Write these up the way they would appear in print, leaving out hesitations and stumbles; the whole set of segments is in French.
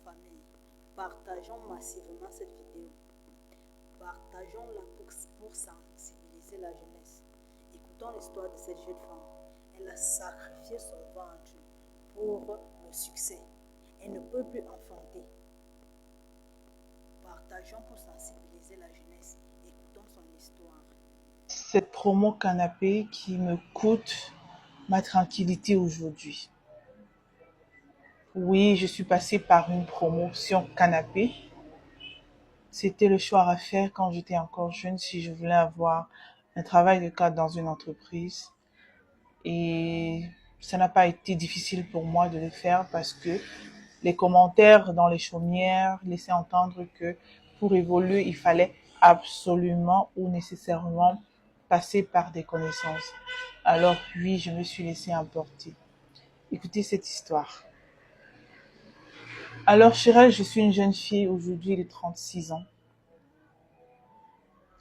famille, partageons massivement cette vidéo. Partageons-la pour sensibiliser la jeunesse. Écoutons l'histoire de cette jeune femme. Elle a sacrifié son ventre pour le succès. Elle ne peut plus enfanter. Partageons pour sensibiliser la jeunesse. Écoutons son histoire. Cette promo canapé qui me coûte ma tranquillité aujourd'hui. Oui, je suis passée par une promotion canapé. C'était le choix à faire quand j'étais encore jeune si je voulais avoir un travail de cadre dans une entreprise. Et ça n'a pas été difficile pour moi de le faire parce que les commentaires dans les chaumières laissaient entendre que pour évoluer, il fallait absolument ou nécessairement passer par des connaissances. Alors oui, je me suis laissée emporter. Écoutez cette histoire. Alors Chirel, je suis une jeune fille aujourd'hui de 36 ans.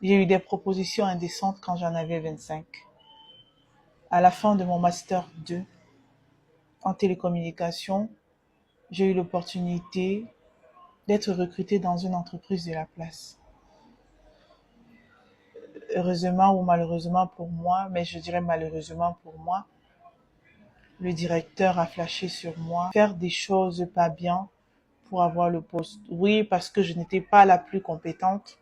J'ai eu des propositions indécentes quand j'en avais 25. À la fin de mon master 2 en télécommunication, j'ai eu l'opportunité d'être recrutée dans une entreprise de la place. Heureusement ou malheureusement pour moi, mais je dirais malheureusement pour moi, le directeur a flashé sur moi, faire des choses pas bien pour avoir le poste. Oui, parce que je n'étais pas la plus compétente.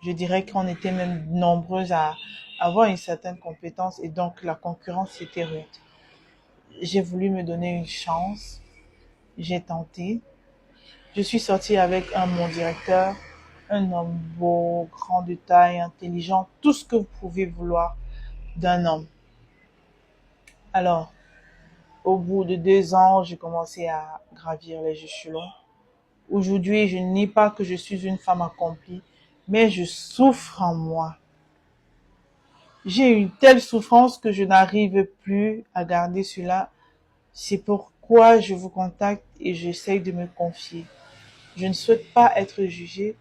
Je dirais qu'on était même nombreuses à avoir une certaine compétence et donc la concurrence était rude. J'ai voulu me donner une chance. J'ai tenté. Je suis sortie avec mon directeur, un homme beau, grand de taille, intelligent, tout ce que vous pouvez vouloir d'un homme. Alors, au bout de 2 ans, j'ai commencé à gravir les échelons. Aujourd'hui, je ne nie pas que je suis une femme accomplie, mais je souffre en moi. J'ai une telle souffrance que je n'arrive plus à garder cela. C'est pourquoi je vous contacte et j'essaye de me confier. Je ne souhaite pas être jugée.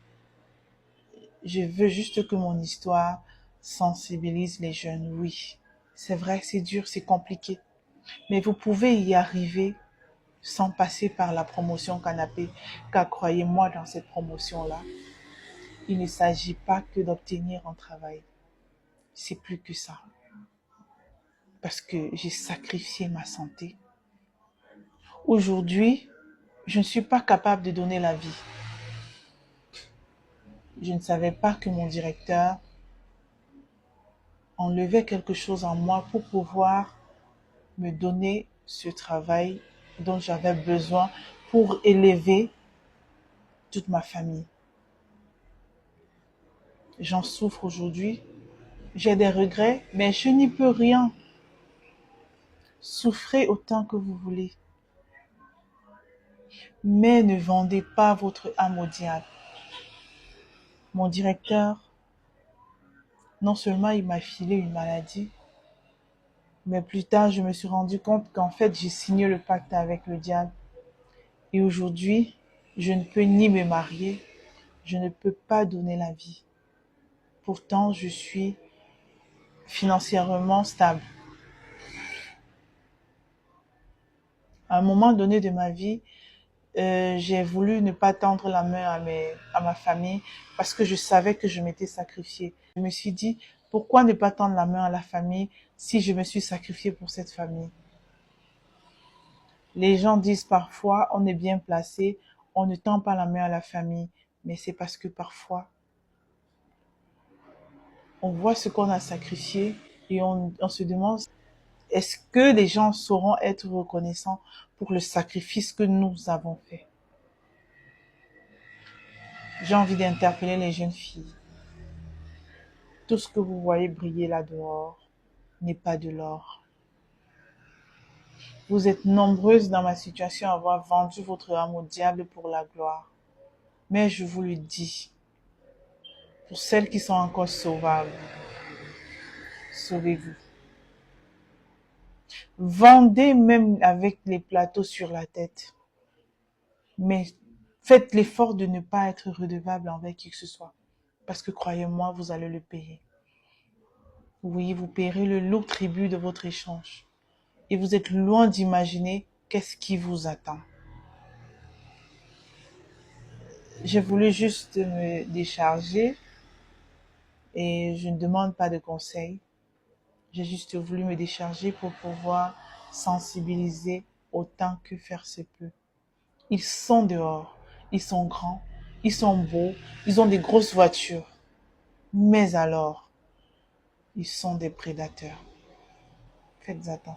Je veux juste que mon histoire sensibilise les jeunes. Oui, c'est vrai, c'est dur, c'est compliqué. Mais vous pouvez y arriver sans passer par la promotion canapé. Car croyez-moi, dans cette promotion-là, il ne s'agit pas que d'obtenir un travail. C'est plus que ça. Parce que j'ai sacrifié ma santé. Aujourd'hui, je ne suis pas capable de donner la vie. Je ne savais pas que mon directeur enlevait quelque chose en moi pour pouvoir me donner ce travail dont j'avais besoin pour élever toute ma famille. J'en souffre aujourd'hui. J'ai des regrets, mais je n'y peux rien. Souffrez autant que vous voulez. Mais ne vendez pas votre âme au diable. Mon directeur, non seulement il m'a filé une maladie, mais plus tard je me suis rendu compte qu'en fait j'ai signé le pacte avec le diable. Et aujourd'hui, je ne peux ni me marier, je ne peux pas donner la vie. Pourtant, je suis financièrement stable. À un moment donné de ma vie, j'ai voulu ne pas tendre la main à ma famille parce que je savais que je m'étais sacrifiée. Je me suis dit, pourquoi ne pas tendre la main à la famille si je me suis sacrifiée pour cette famille? Les gens disent parfois, on est bien placé, on ne tend pas la main à la famille. Mais c'est parce que parfois, on voit ce qu'on a sacrifié et on se demande, est-ce que les gens sauront être reconnaissants pour le sacrifice que nous avons fait? J'ai envie d'interpeller les jeunes filles. Tout ce que vous voyez briller là dehors n'est pas de l'or. Vous êtes nombreuses dans ma situation à avoir vendu votre âme au diable pour la gloire. Mais je vous le dis, pour celles qui sont encore sauvables, sauvez-vous. Vendez même avec les plateaux sur la tête. Mais faites l'effort de ne pas être redevable envers qui que ce soit. Parce que croyez-moi, vous allez le payer. Oui, vous paierez le lourd tribut de votre échange. Et vous êtes loin d'imaginer qu'est-ce qui vous attend. J'ai voulu juste me décharger et je ne demande pas de conseils. J'ai juste voulu me décharger pour pouvoir sensibiliser autant que faire se peut. Ils sont dehors, ils sont grands, ils sont beaux, ils ont des grosses voitures. Mais alors, ils sont des prédateurs. Faites attention.